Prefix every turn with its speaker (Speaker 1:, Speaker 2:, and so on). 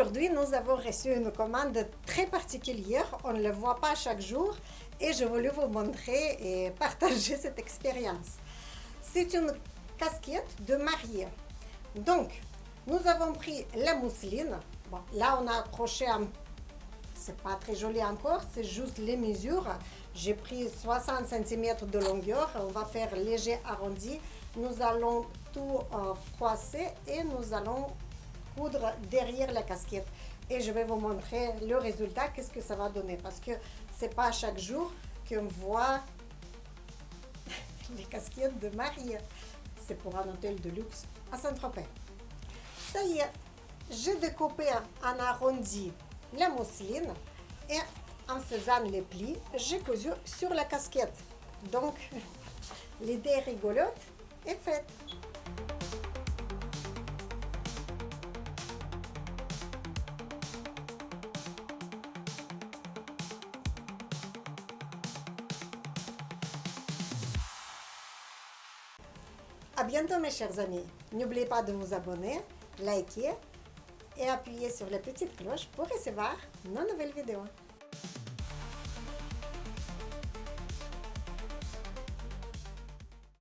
Speaker 1: Aujourd'hui, nous avons reçu une commande très particulière. On ne le voit pas chaque jour et je voulais vous montrer et partager cette expérience. C'est une casquette de mariée. Donc, nous avons pris la mousseline. Bon, là, on a accroché un... C'est pas très joli encore, c'est juste les mesures. J'ai pris 60 cm de longueur. On va faire léger arrondi. Nous allons tout froisser et nous allons coudre derrière la casquette. Et je vais vous montrer le résultat, qu'est-ce que ça va donner. Parce que c'est pas chaque jour qu'on voit les casquettes de mariée. C'est pour un hôtel de luxe à Saint-Tropez. Ça y est, j'ai découpé en arrondi la mousseline et en faisant les plis, j'ai cousu sur la casquette. Donc, l'idée rigolote est faite. À bientôt mes chers amis. N'oubliez pas de vous abonner, liker et appuyer sur la petite cloche pour recevoir nos nouvelles vidéos.